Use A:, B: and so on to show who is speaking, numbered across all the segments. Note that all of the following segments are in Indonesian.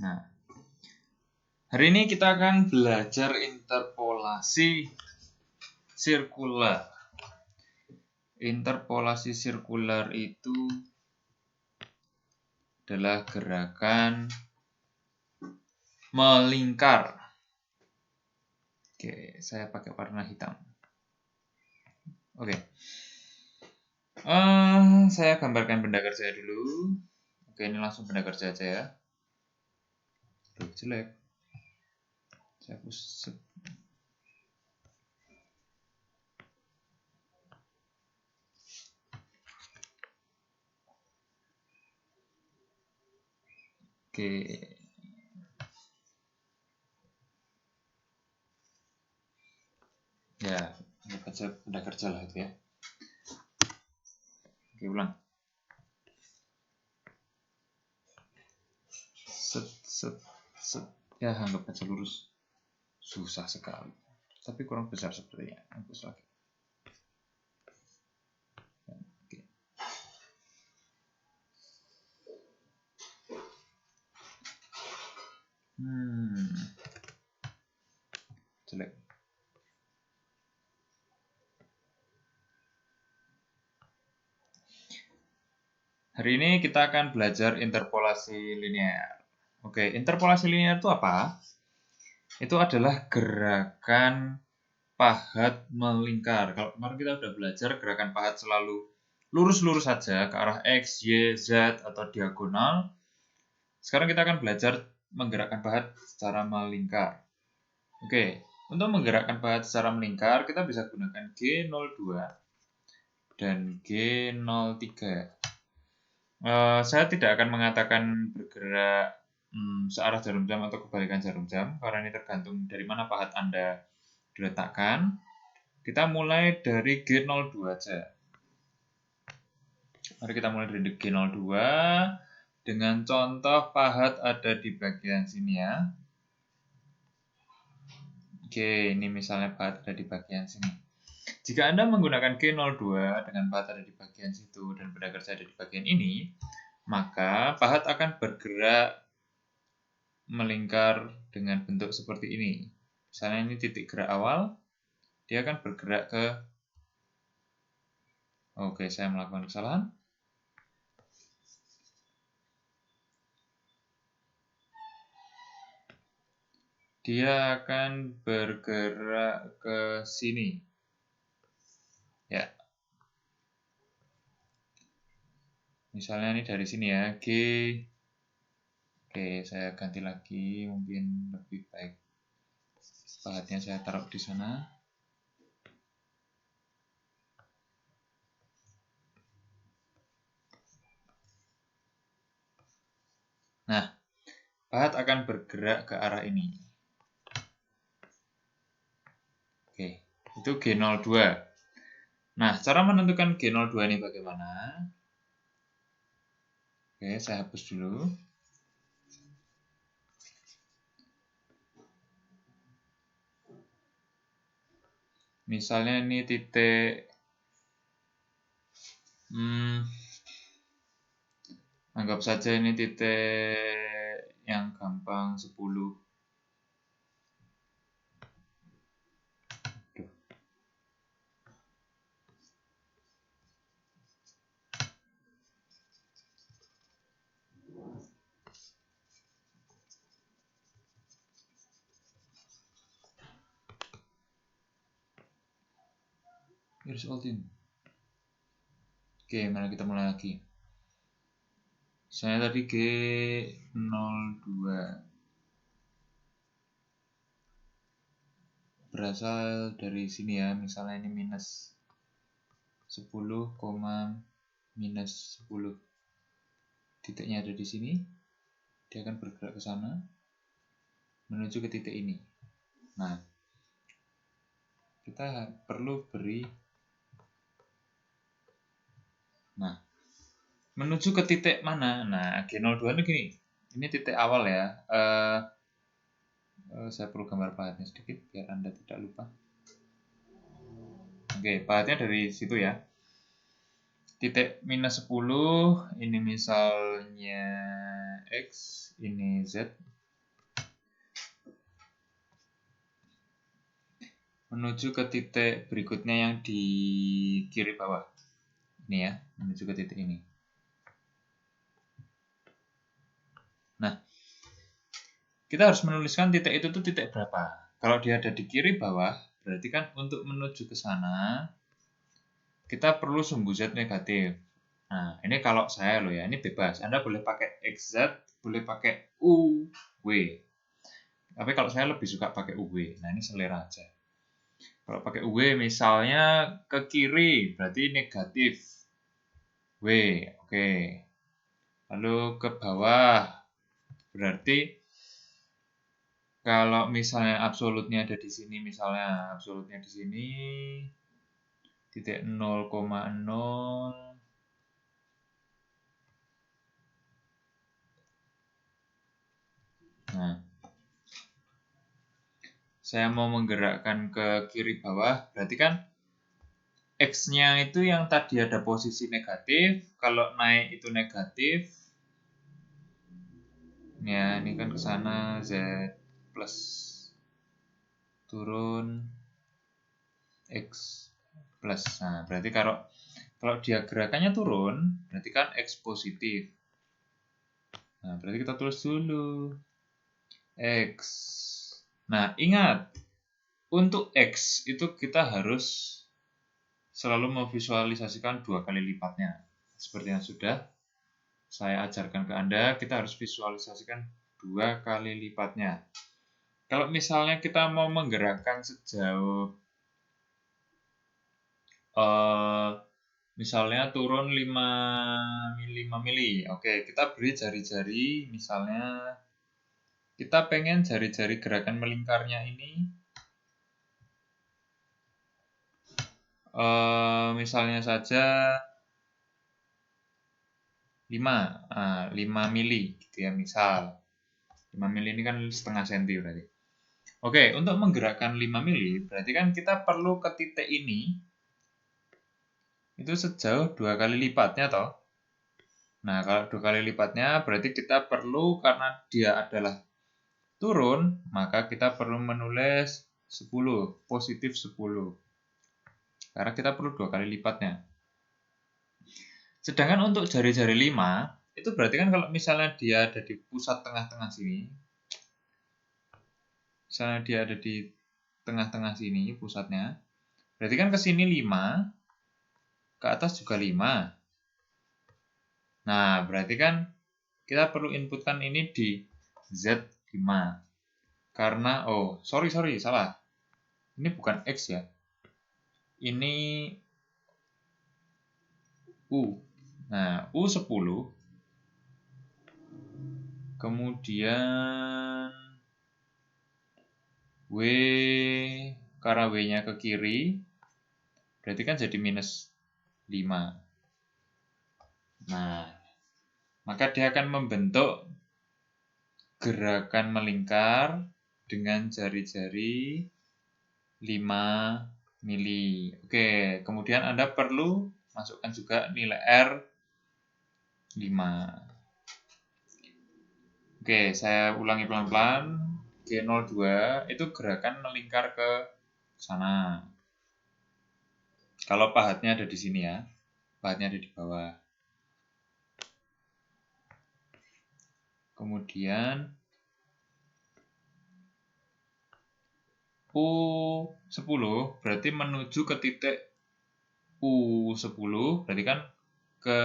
A: Nah, hari ini kita akan belajar interpolasi sirkular. Interpolasi sirkular itu adalah gerakan melingkar. Oke, saya pakai warna hitam. Oke. Saya gambarkan benda kerja dulu. Oke, ini langsung benda kerja aja ya. Jelek. Saya hapus. Oke. Ya, benda kerja lah itu ya. Oke, ulang. Set. Ya, anggap aja lurus. Susah sekali. Tapi kurang besar sepertinya. Hapus lagi. Oke. Jelek. Hari ini kita akan belajar interpolasi linear. Oke, interpolasi linear itu apa? Itu adalah gerakan pahat melingkar. Kalau kemarin kita sudah belajar gerakan pahat selalu lurus-lurus saja ke arah X, Y, Z, atau diagonal. Sekarang kita akan belajar menggerakkan pahat secara melingkar. Oke, untuk menggerakkan pahat secara melingkar, kita bisa gunakan G02 dan G03. Saya tidak akan mengatakan bergerak searah jarum jam atau kebalikan jarum jam, karena ini tergantung dari mana pahat Anda diletakkan. Kita mulai dari G02 aja. Mari kita mulai dari G02 dengan contoh pahat ada di bagian sini ya. Oke, ini misalnya pahat ada di bagian sini. Jika Anda menggunakan G02 dengan pahat ada di bagian situ dan benda kerja ada di bagian ini, maka pahat akan bergerak melingkar dengan bentuk seperti ini. Misalnya ini titik gerak awal, dia akan bergerak ke... Oke, saya melakukan kesalahan. Dia akan bergerak ke sini. Ya. Misalnya ini dari sini ya, G. Oke, saya ganti lagi, mungkin lebih baik. Pahatnya saya taruh di sana. Nah, pahat akan bergerak ke arah ini. Oke, itu G02. Nah, cara menentukan G02 ini bagaimana? Oke, saya hapus dulu. Misalnya ini titik anggap saja ini titik yang gampang 10. Here's all in. Oke, mari kita mulai lagi. Saya tadi G02 berasal dari sini ya, misalnya ini minus 10, minus 10. Titiknya ada di sini, dia akan bergerak ke sana menuju ke titik ini. Nah, kita perlu beri, nah, menuju ke titik mana? Nah, G02 ini gini, ini titik awal ya. Saya perlu gambar pahatnya sedikit biar Anda tidak lupa. Oke, pahatnya dari situ ya. Titik minus 10, ini misalnya X, ini Z. menuju ke titik berikutnya yang di kiri bawah. Ini ya, menuju ke titik ini. Nah, kita harus menuliskan titik itu tuh titik berapa. Kalau dia ada di kiri bawah, berarti kan untuk menuju ke sana, kita perlu sumbu Z negatif. Nah, ini kalau saya loh ya, ini bebas. Anda boleh pakai XZ, boleh pakai UW. Tapi kalau saya lebih suka pakai UW. Nah, ini selera aja. Kalau pakai UW misalnya ke kiri, berarti negatif W. Oke. Lalu ke bawah, berarti kalau misalnya absolutnya ada di sini, misalnya absolutnya di sini, titik 0,0. Nah, saya mau menggerakkan ke kiri bawah, berarti kan X-nya itu yang tadi ada posisi negatif, kalau naik itu negatif. Ya, ini kan ke sana Z plus turun X plus. Nah, berarti kalau dia gerakannya turun, berarti kan X positif. Nah, berarti kita tulis dulu X. Nah, ingat, untuk X itu kita harus selalu memvisualisasikan 2 kali lipatnya. Seperti yang sudah saya ajarkan ke Anda, kita harus visualisasikan 2 kali lipatnya. Kalau misalnya kita mau menggerakkan sejauh misalnya turun 5 mili. Oke, kita beri jari-jari, misalnya kita pengen jari-jari gerakan melingkarnya ini misalnya saja 5 mili gitu ya, misal 5 mili ini kan setengah senti berarti. Oke, untuk menggerakkan 5 mili berarti kan kita perlu ke titik ini itu sejauh 2 kali lipatnya toh. Nah, kalau 2 kali lipatnya berarti kita perlu, karena dia adalah turun, maka kita perlu menulis 10, positif 10. Karena kita perlu 2 kali lipatnya. Sedangkan untuk jari-jari 5, itu berarti kan kalau misalnya dia ada di pusat tengah-tengah sini, misalnya dia ada di tengah-tengah sini pusatnya, berarti kan ke sini 5, ke atas juga 5. Nah, berarti kan kita perlu inputkan ini di Z5. Karena, sorry, salah. Ini bukan X ya. Ini U. Nah, U10. Kemudian W, karena W-nya ke kiri, berarti kan jadi minus 5. Nah, maka dia akan membentuk gerakan melingkar dengan jari-jari 5 mili. Oke, kemudian Anda perlu masukkan juga nilai R 5. Oke, saya ulangi pelan-pelan. G02 itu gerakan melingkar ke sana. Kalau pahatnya ada di sini ya. Pahatnya ada di bawah. Kemudian U10 berarti menuju ke titik U10, berarti kan ke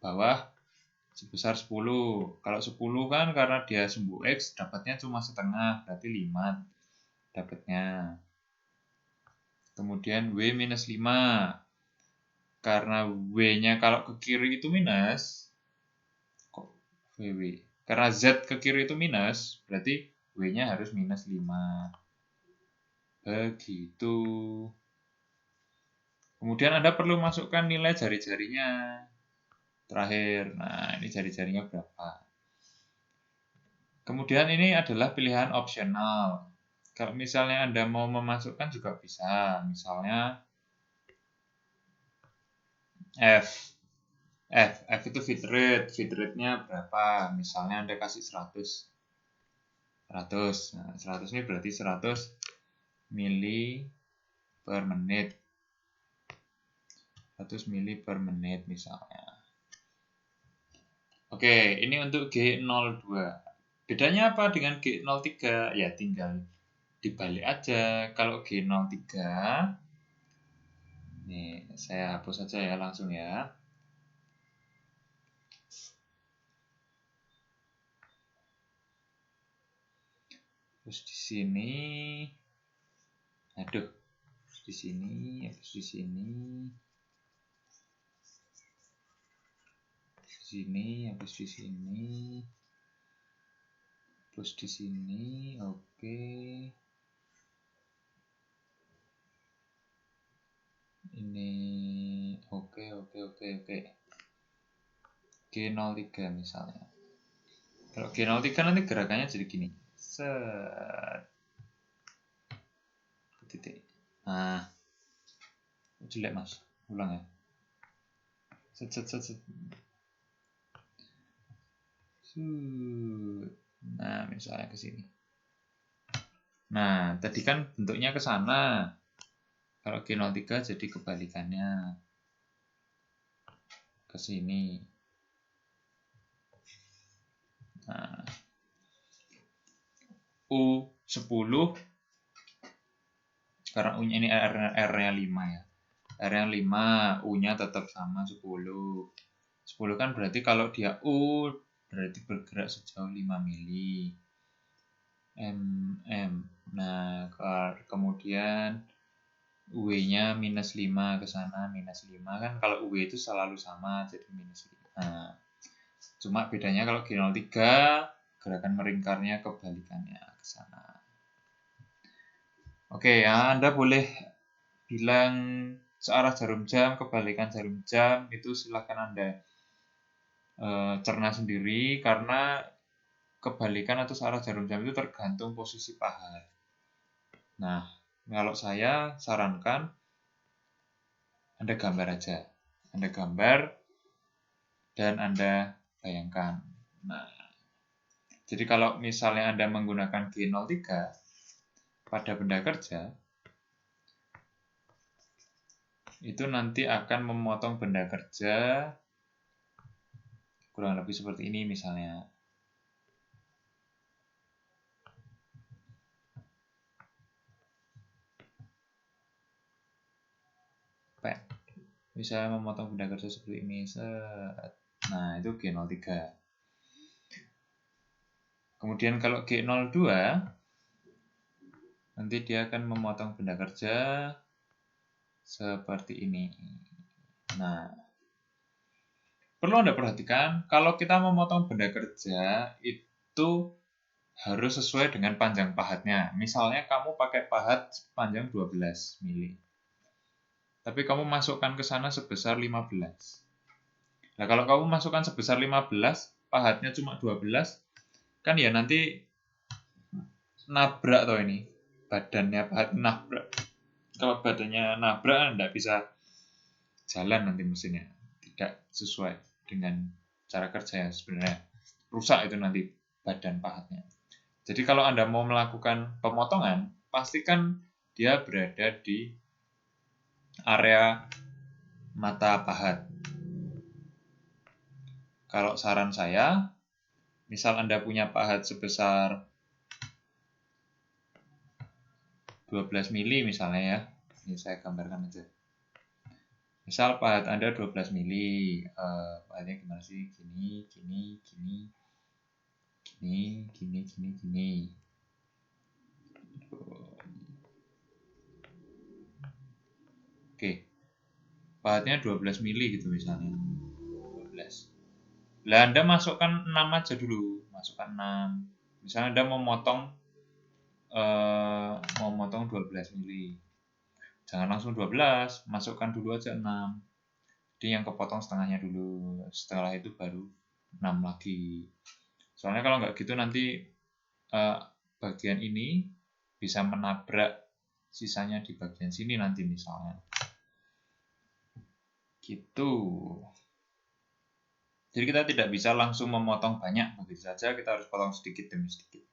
A: bawah sebesar 10. Kalau 10 kan karena dia sumbu X dapatnya cuma setengah, berarti 5 dapatnya. Kemudian W minus 5. Karena W-nya kalau ke kiri itu minus, kok WW? Karena Z ke kiri itu minus, berarti W-nya harus minus 5. Begitu. Kemudian Anda perlu masukkan nilai jari-jarinya. Terakhir, nah ini jari-jarinya berapa. Kemudian ini adalah pilihan opsional. Kalau misalnya Anda mau memasukkan juga bisa. Misalnya F itu feed rate-nya berapa? Misalnya Anda kasih 100. Nah, 100 ini berarti 100 mili per menit. 100 mili per menit misalnya. Oke, ini untuk G02. Bedanya apa dengan G03? Ya tinggal dibalik aja. Kalau G03, nih saya hapus saja ya langsung ya. Terus di sini, aduh, di sini, habis di sini, habis di sini, terus di sini, oke. Ini, oke. G03 misalnya. Kalau G03 nanti gerakannya jadi gini. Set. Titik. Nah, jelek mas, ulang ya. Set. Nah, misalnya ke sini. Nah, tadi kan bentuknya ke sana. Kalau G03 jadi kebalikannya. Ke sini. Nah, U10 karena U-nya ini R-nya 5 ya. R-nya 5, U-nya tetap sama 10. 10 kan berarti kalau dia U berarti bergerak sejauh 5 mili. Nah, kemudian W-nya minus 5 ke sana, minus 5 kan kalau W itu selalu sama jadi minus 5. Nah, cuma bedanya kalau G03 gerakan melingkarnya kebalikannya ke sana. Oke, ya, Anda boleh bilang searah jarum jam, kebalikan jarum jam, itu silahkan Anda cerna sendiri karena kebalikan atau searah jarum jam itu tergantung posisi pahat. Nah, kalau saya sarankan Anda gambar aja. Anda gambar dan Anda bayangkan. Nah, jadi kalau misalnya Anda menggunakan G03 pada benda kerja, itu nanti akan memotong benda kerja kurang lebih seperti ini misalnya. Bisa memotong benda kerja seperti ini. Nah, itu G03. Kemudian kalau G02, nanti dia akan memotong benda kerja seperti ini. Nah, perlu Anda perhatikan, kalau kita memotong benda kerja, itu harus sesuai dengan panjang pahatnya. Misalnya kamu pakai pahat panjang 12 mili. Tapi kamu masukkan ke sana sebesar 15. Nah, kalau kamu masukkan sebesar 15, pahatnya cuma 12, kan ya nanti nabrak toh ini. Badannya pahat nabrak. Kalau badannya nabrak kan tidak bisa jalan nanti mesinnya. Tidak sesuai dengan cara kerja yang sebenarnya. Rusak itu nanti badan pahatnya. Jadi kalau Anda mau melakukan pemotongan, pastikan dia berada di area mata pahat. Kalau saran saya, misal Anda punya pahat sebesar 12 mili misalnya ya. Ini saya gambarkan aja. Misal pahat Anda 12 mili. Pahatnya gimana sih? Gini. Oke. Pahatnya 12 mili gitu misalnya. 12. Lah Anda masukkan 6 aja dulu. Masukkan 6. Misalnya Anda mau motong 12 mili. Jangan langsung 12, masukkan dulu aja 6. Jadi yang kepotong setengahnya dulu. Setelah itu baru 6 lagi. Soalnya kalau nggak gitu nanti bagian ini bisa menabrak sisanya di bagian sini nanti misalnya. Gitu. Jadi kita tidak bisa langsung memotong banyak begitu saja, kita harus potong sedikit demi sedikit.